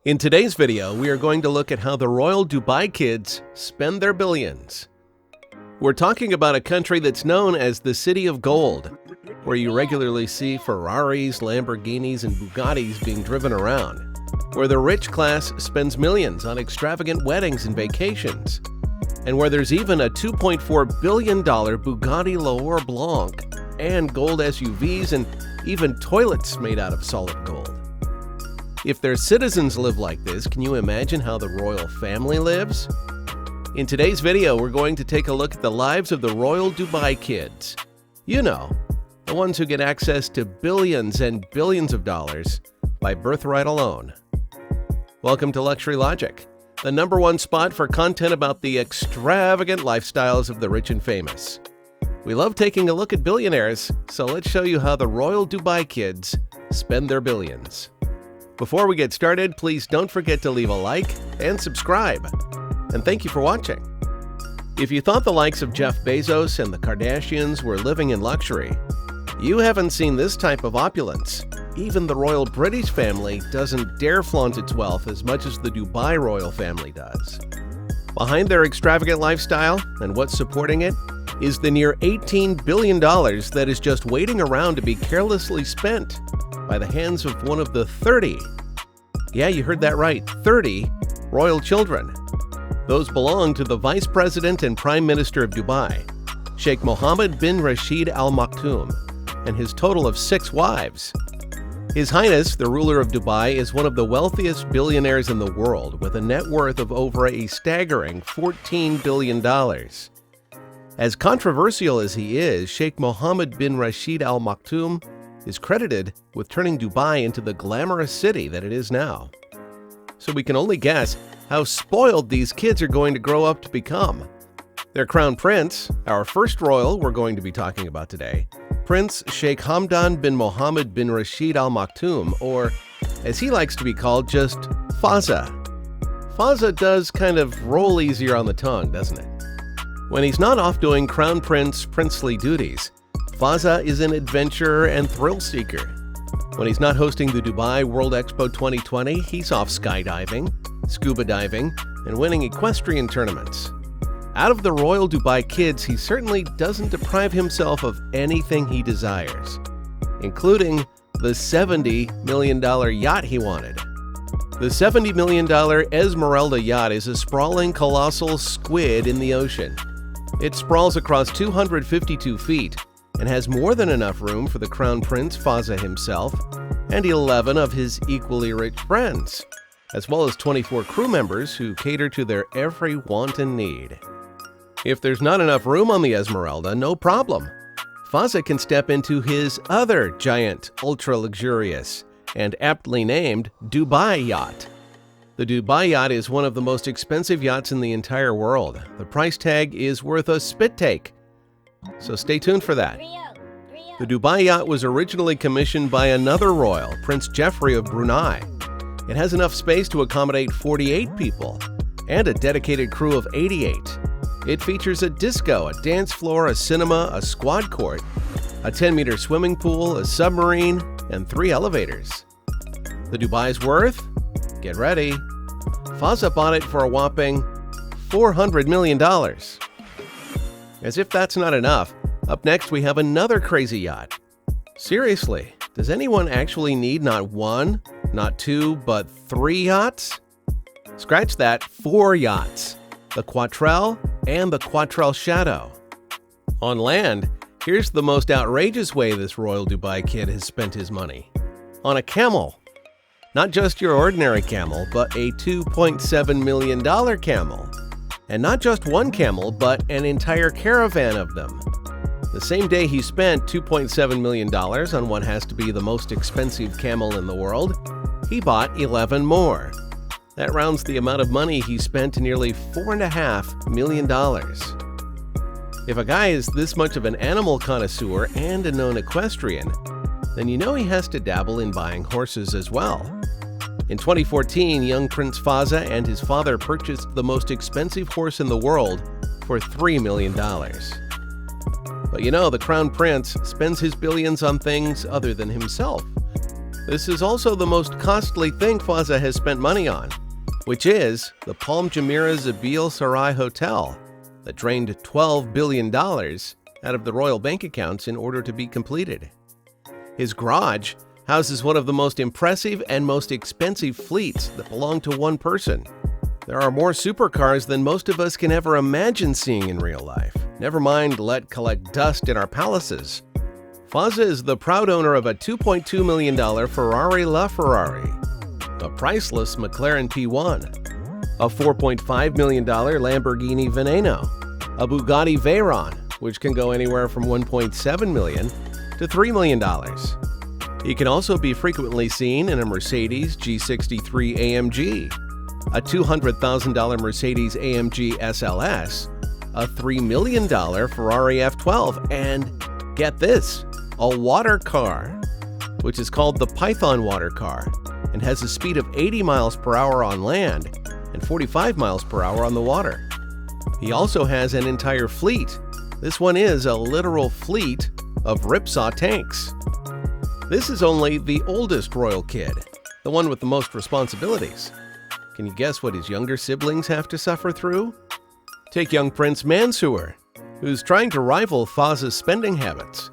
In today's video, we are going to look at how the royal Dubai kids spend their billions. We're talking about a country that's known as the City of Gold, where you regularly see Ferraris, Lamborghinis, and Bugattis being driven around, where the rich class spends millions on extravagant weddings and vacations, and where there's even a $2.4 billion Bugatti Blanc, and gold SUVs, and even toilets made out of solid gold. If their citizens live like this, can you imagine how the royal family lives? In today's video, we're going to take a look at the lives of the royal Dubai kids. You know, the ones who get access to billions and billions of dollars by birthright alone. Welcome to Luxury Logic, the #1 spot for content about the extravagant lifestyles of the rich and famous. We love taking a look at billionaires, so let's show you how the royal Dubai kids spend their billions. Before we get started, please don't forget to leave a like and subscribe. And thank you for watching. If you thought the likes of Jeff Bezos and the Kardashians were living in luxury, you haven't seen this type of opulence. Even the royal British family doesn't dare flaunt its wealth as much as the Dubai royal family does. Behind their extravagant lifestyle and what's supporting it is the near $18 billion that is just waiting around to be carelessly spent by the hands of one of the 30, yeah, you heard that right, 30 royal children. Those belong to the Vice President and Prime Minister of Dubai, Sheikh Mohammed bin Rashid Al Maktoum, and his total of 6 wives. His Highness, the ruler of Dubai, is one of the wealthiest billionaires in the world, with a net worth of over a staggering $14 billion. As controversial as he is, Sheikh Mohammed bin Rashid Al Maktoum is credited with turning Dubai into the glamorous city that it is now. So we can only guess how spoiled these kids are going to grow up to become. Their crown prince, our first royal we're going to be talking about today, Prince Sheikh Hamdan bin Mohammed bin Rashid Al Maktoum, or as he likes to be called, just Fazza. Fazza does kind of roll easier on the tongue, doesn't it? When he's not off doing crown prince princely duties, Fazza is an adventurer and thrill seeker. When he's not hosting the Dubai World Expo 2020, he's off skydiving, scuba diving, and winning equestrian tournaments. Out of the royal Dubai kids, he certainly doesn't deprive himself of anything he desires, including the $70 million yacht he wanted. The $70 million Esmeralda yacht is a sprawling, colossal squid in the ocean. It sprawls across 252 feet and has more than enough room for the Crown Prince Fazza himself and 11 of his equally rich friends, as well as 24 crew members who cater to their every want and need. If there's not enough room on the Esmeralda, no problem. Fazza can step into his other giant, ultra-luxurious, and aptly named Dubai yacht. The Dubai yacht is one of the most expensive yachts in the entire world. The price tag is worth a spit take. So stay tuned for that. The Dubai yacht was originally commissioned by another royal, Prince Geoffrey of Brunei. It has enough space to accommodate 48 people and a dedicated crew of 88. It features a disco, a dance floor, a cinema, a squad court, a 10-meter swimming pool, a submarine, and 3 elevators. The Dubai's worth? Get ready. Fazza bought it for a whopping $400 million. As if that's not enough, up next we have another crazy yacht. Seriously, does anyone actually need not 1, not 2, but 3 yachts? Scratch that, 4 yachts. The Quattrelle and the Quattrelle Shadow. On land, here's the most outrageous way this royal Dubai kid has spent his money. On a camel. Not just your ordinary camel, but a $2.7 million camel. And not just one camel, but an entire caravan of them. The same day he spent $2.7 million on what has to be the most expensive camel in the world, he bought 11 more. That rounds the amount of money he spent to nearly $4.5 million. If a guy is this much of an animal connoisseur and a known equestrian, then you know he has to dabble in buying horses as well. In 2014, young Prince Fazza and his father purchased the most expensive horse in the world for $3 million. But you know, the Crown Prince spends his billions on things other than himself. This is also the most costly thing Fawza has spent money on, which is the Palm Jumeirah Zabeel Saray Hotel that drained $12 billion out of the royal bank accounts in order to be completed. His garage houses one of the most impressive and most expensive fleets that belong to one person. There are more supercars than most of us can ever imagine seeing in real life. Never mind let collect dust in our palaces. Fawza is the proud owner of a $2.2 million Ferrari LaFerrari, a priceless McLaren P1, a $4.5 million Lamborghini Veneno, a Bugatti Veyron, which can go anywhere from $1.7 million to $3 million. He can also be frequently seen in a Mercedes G63 AMG, a $200,000 Mercedes AMG SLS, a $3 million Ferrari F12, and get this, a water car, which is called the Python water car and has a speed of 80 miles per hour on land and 45 miles per hour on the water. He also has an entire fleet. This one is a literal fleet of Ripsaw tanks. This is only the oldest royal kid, the one with the most responsibilities. Can you guess what his younger siblings have to suffer through? Take young Prince Mansour, who's trying to rival Fawza's spending habits.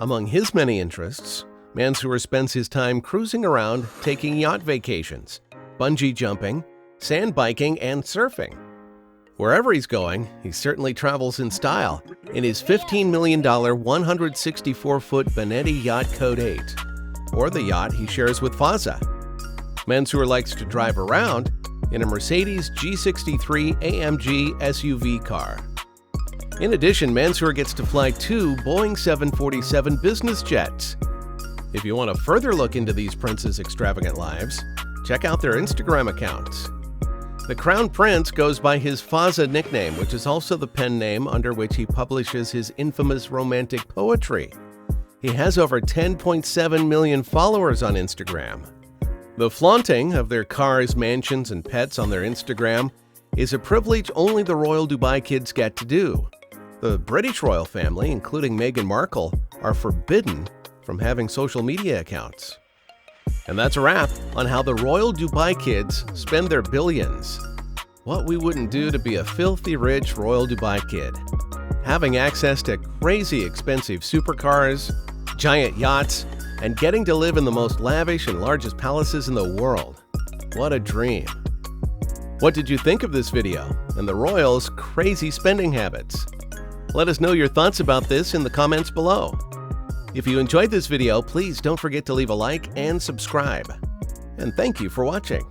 Among his many interests, Mansour spends his time cruising around, taking yacht vacations, bungee jumping, sand biking, and surfing. Wherever he's going, he certainly travels in style in his $15 million 164-foot Benetti Yacht Code 8, or the yacht he shares with Fawza. Mansour likes to drive around in a Mercedes G63 AMG SUV car. In addition, Mansour gets to fly 2 Boeing 747 business jets. If you want a further look into these princes' extravagant lives, check out their Instagram accounts. The Crown Prince goes by his Fawza nickname, which is also the pen name under which he publishes his infamous romantic poetry. He has over 10.7 million followers on Instagram. The flaunting of their cars, mansions, and pets on their Instagram is a privilege only the royal Dubai kids get to do. The British royal family, including Meghan Markle, are forbidden from having social media accounts. And that's a wrap on how the royal Dubai kids spend their billions. What we wouldn't do to be a filthy rich royal Dubai kid. Having access to crazy expensive supercars, giant yachts, and getting to live in the most lavish and largest palaces in the world. What a dream. What did you think of this video and the royals' crazy spending habits? Let us know your thoughts about this in the comments below. If you enjoyed this video, please don't forget to leave a like and subscribe. And thank you for watching.